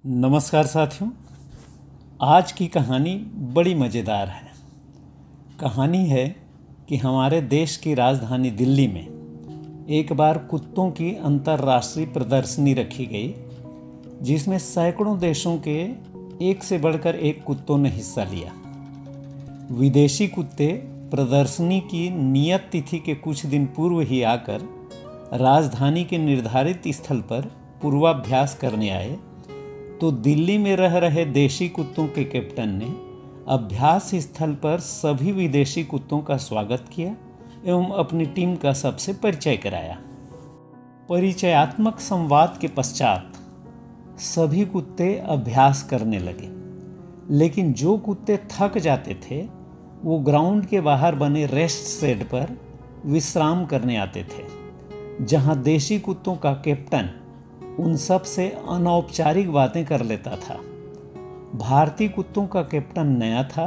नमस्कार साथियों। आज की कहानी बड़ी मज़ेदार है। कहानी है कि हमारे देश की राजधानी दिल्ली में एक बार कुत्तों की अंतर्राष्ट्रीय प्रदर्शनी रखी गई, जिसमें सैकड़ों देशों के एक से बढ़कर एक कुत्तों ने हिस्सा लिया। विदेशी कुत्ते प्रदर्शनी की नियत तिथि के कुछ दिन पूर्व ही आकर राजधानी के निर्धारित स्थल पर पूर्वाभ्यास करने आए, तो दिल्ली में रह रहे देशी कुत्तों के कैप्टन ने अभ्यास स्थल पर सभी विदेशी कुत्तों का स्वागत किया एवं अपनी टीम का सबसे परिचय कराया। परिचयात्मक संवाद के पश्चात सभी कुत्ते अभ्यास करने लगे, लेकिन जो कुत्ते थक जाते थे वो ग्राउंड के बाहर बने रेस्ट शेड पर विश्राम करने आते थे, जहां देशी कुत्तों का कैप्टन उन सब से अनौपचारिक बातें कर लेता था। भारतीय कुत्तों का कैप्टन नया था,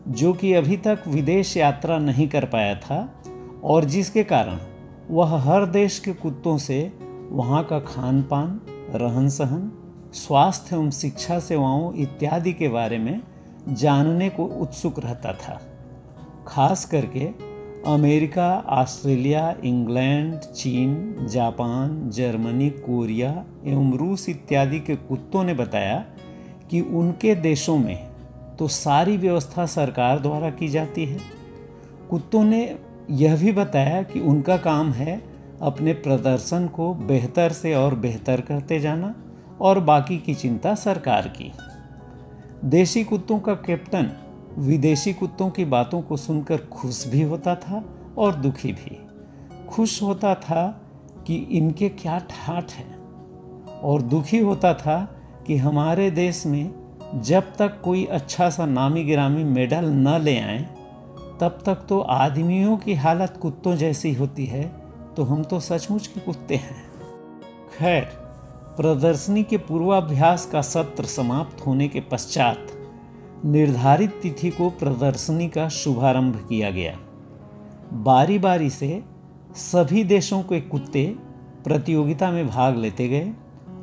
जो कि अभी तक विदेश यात्रा नहीं कर पाया था और जिसके कारण वह हर देश के कुत्तों से वहाँ का खान पान, रहन सहन, स्वास्थ्य एवं शिक्षा सेवाओं इत्यादि के बारे में जानने को उत्सुक रहता था। खास करके अमेरिका, ऑस्ट्रेलिया, इंग्लैंड, चीन, जापान, जर्मनी, कोरिया एवं रूस इत्यादि के कुत्तों ने बताया कि उनके देशों में तो सारी व्यवस्था सरकार द्वारा की जाती है। कुत्तों ने यह भी बताया कि उनका काम है अपने प्रदर्शन को बेहतर से और बेहतर करते जाना और बाकी की चिंता सरकार की। देशी कुत्तों का कैप्टन विदेशी कुत्तों की बातों को सुनकर खुश भी होता था और दुखी भी। खुश होता था कि इनके क्या ठाठ है, और दुखी होता था कि हमारे देश में जब तक कोई अच्छा सा नामी गिरामी मेडल न ले आए तब तक तो आदमियों की हालत कुत्तों जैसी होती है, तो हम तो सचमुच के कुत्ते हैं। खैर, प्रदर्शनी के पूर्वाभ्यास का सत्र समाप्त होने के पश्चात निर्धारित तिथि को प्रदर्शनी का शुभारंभ किया गया। बारी बारी से सभी देशों के कुत्ते प्रतियोगिता में भाग लेते गए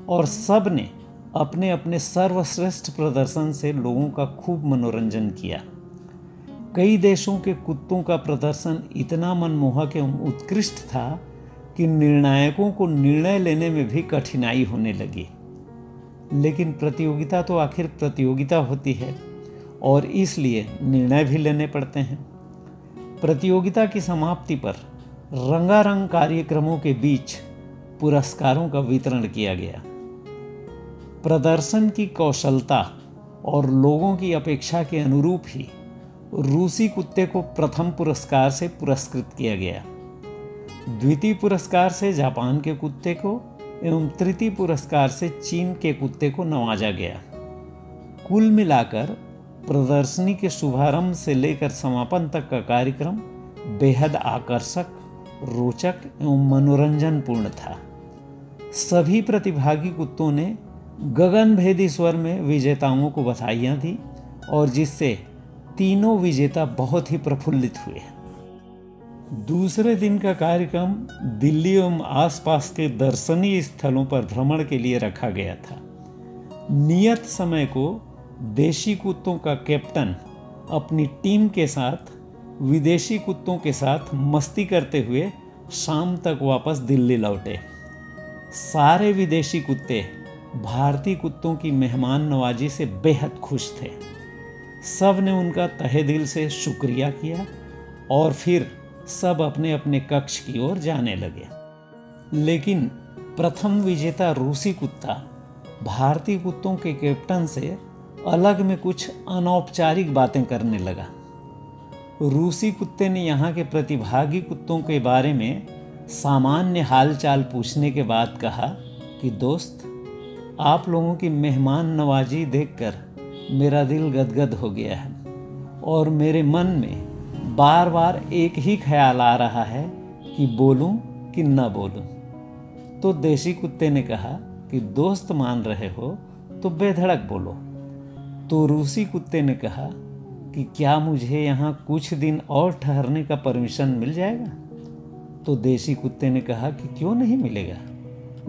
और सब ने अपने अपने सर्वश्रेष्ठ प्रदर्शन से लोगों का खूब मनोरंजन किया। कई देशों के कुत्तों का प्रदर्शन इतना मनमोहक एवं उत्कृष्ट था कि निर्णायकों को निर्णय लेने में भी कठिनाई होने लगी। लेकिन प्रतियोगिता तो आखिर प्रतियोगिता होती है और इसलिए निर्णय भी लेने पड़ते हैं। प्रतियोगिता की समाप्ति पर रंगारंग कार्यक्रमों के बीच पुरस्कारों का वितरण किया गया। प्रदर्शन की कौशलता और लोगों की अपेक्षा के अनुरूप ही रूसी कुत्ते को प्रथम पुरस्कार से पुरस्कृत किया गया, द्वितीय पुरस्कार से जापान के कुत्ते को एवं तृतीय पुरस्कार से चीन के कुत्ते को नवाजा गया। कुल मिलाकर प्रदर्शनी के शुभारंभ से लेकर समापन तक का कार्यक्रम बेहद आकर्षक, रोचक एवं मनोरंजनपूर्ण था। सभी प्रतिभागी कुत्तों ने गगनभेदी स्वर में विजेताओं को बधाइयाँ दी और जिससे तीनों विजेता बहुत ही प्रफुल्लित हुए। दूसरे दिन का कार्यक्रम दिल्ली एवं आसपास के दर्शनीय स्थलों पर भ्रमण के लिए रखा गया था। नियत समय को देशी कुत्तों का कैप्टन अपनी टीम के साथ विदेशी कुत्तों के साथ मस्ती करते हुए शाम तक वापस दिल्ली लौटे। सारे विदेशी कुत्ते भारतीय कुत्तों की मेहमान नवाजी से बेहद खुश थे। सब ने उनका तहे दिल से शुक्रिया किया और फिर सब अपने अपने कक्ष की ओर जाने लगे। लेकिन प्रथम विजेता रूसी कुत्ता भारतीय कुत्तों के कैप्टन से अलग में कुछ अनौपचारिक बातें करने लगा। रूसी कुत्ते ने यहाँ के प्रतिभागी कुत्तों के बारे में सामान्य हालचाल पूछने के बाद कहा कि दोस्त, आप लोगों की मेहमान नवाजी देखकर मेरा दिल गदगद हो गया है और मेरे मन में बार बार एक ही ख्याल आ रहा है कि बोलूं कि न बोलूं। तो देशी कुत्ते ने कहा कि दोस्त मान रहे हो तो बेधड़क बोलो। तो रूसी कुत्ते ने कहा कि क्या मुझे यहाँ कुछ दिन और ठहरने का परमिशन मिल जाएगा? तो देशी कुत्ते ने कहा कि क्यों नहीं मिलेगा,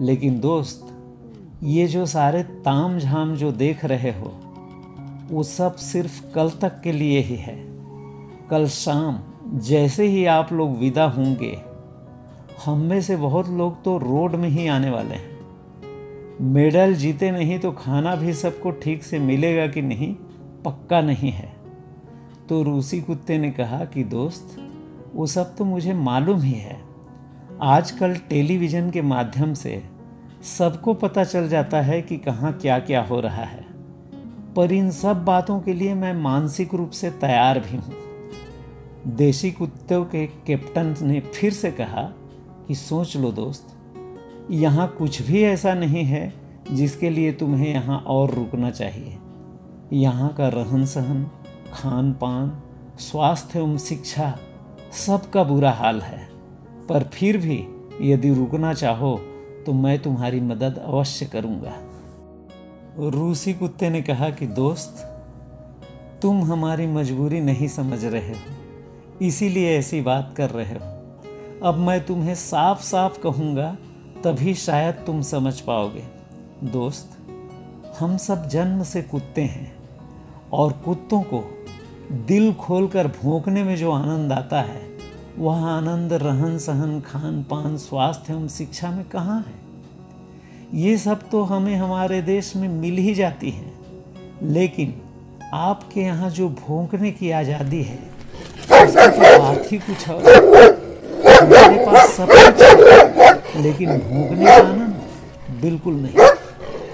लेकिन दोस्त ये जो सारे ताम झाम जो देख रहे हो वो सब सिर्फ कल तक के लिए ही है। कल शाम जैसे ही आप लोग विदा होंगे, हम में से बहुत लोग तो रोड में ही आने वाले हैं। मेडल जीते नहीं तो खाना भी सबको ठीक से मिलेगा कि नहीं पक्का नहीं है। तो रूसी कुत्ते ने कहा कि दोस्त, वो सब तो मुझे मालूम ही है। आजकल टेलीविज़न के माध्यम से सबको पता चल जाता है कि कहाँ क्या क्या हो रहा है, पर इन सब बातों के लिए मैं मानसिक रूप से तैयार भी हूँ। देसी कुत्तों के कैप्टन ने फिर से कहा कि सोच लो दोस्त, यहाँ कुछ भी ऐसा नहीं है जिसके लिए तुम्हें यहाँ और रुकना चाहिए। यहाँ का रहन सहन, खान पान, स्वास्थ्य एवं शिक्षा सबका बुरा हाल है, पर फिर भी यदि रुकना चाहो तो मैं तुम्हारी मदद अवश्य करूँगा। रूसी कुत्ते ने कहा कि दोस्त, तुम हमारी मजबूरी नहीं समझ रहे हो, इसीलिए ऐसी बात कर रहे हो। अब मैं तुम्हें साफ साफ कहूँगा, तभी शायद तुम समझ पाओगे। दोस्त, हम सब जन्म से कुत्ते हैं और कुत्तों को दिल खोलकर भौंकने में जो आनंद आता है, वह आनंद रहन सहन, खान पान, स्वास्थ्य एवं शिक्षा में कहाँ है। ये सब तो हमें हमारे देश में मिल ही जाती है, लेकिन आपके यहाँ जो भौंकने की आज़ादी है उसकी तो बात ही कुछ और। हमारे पास सब कुछ है, लेकिन भौंकने का आनंद बिल्कुल नहीं,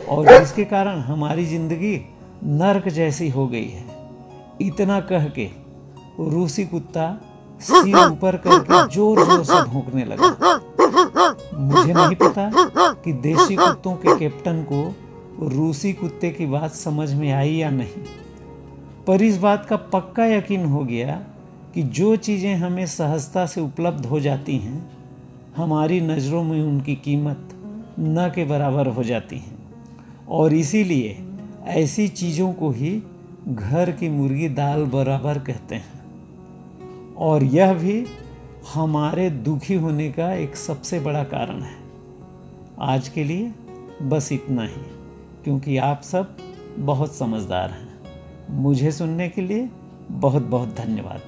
और जिसके कारण हमारी जिंदगी नर्क जैसी हो गई है। इतना कह के रूसी कुत्ता सिर ऊपर करके जोर जोर से भौंकने लगा। मुझे नहीं पता कि देसी कुत्तों के कैप्टन को रूसी कुत्ते की बात समझ में आई या नहीं, पर इस बात का पक्का यकीन हो गया कि जो चीज़ें हमें सहजता से उपलब्ध हो जाती हैं, हमारी नज़रों में उनकी कीमत न के बराबर हो जाती हैं। और इसीलिए ऐसी चीज़ों को ही घर की मुर्गी दाल बराबर कहते हैं। और यह भी हमारे दुखी होने का एक सबसे बड़ा कारण है। आज के लिए बस इतना ही, क्योंकि आप सब बहुत समझदार हैं। मुझे सुनने के लिए बहुत बहुत धन्यवाद।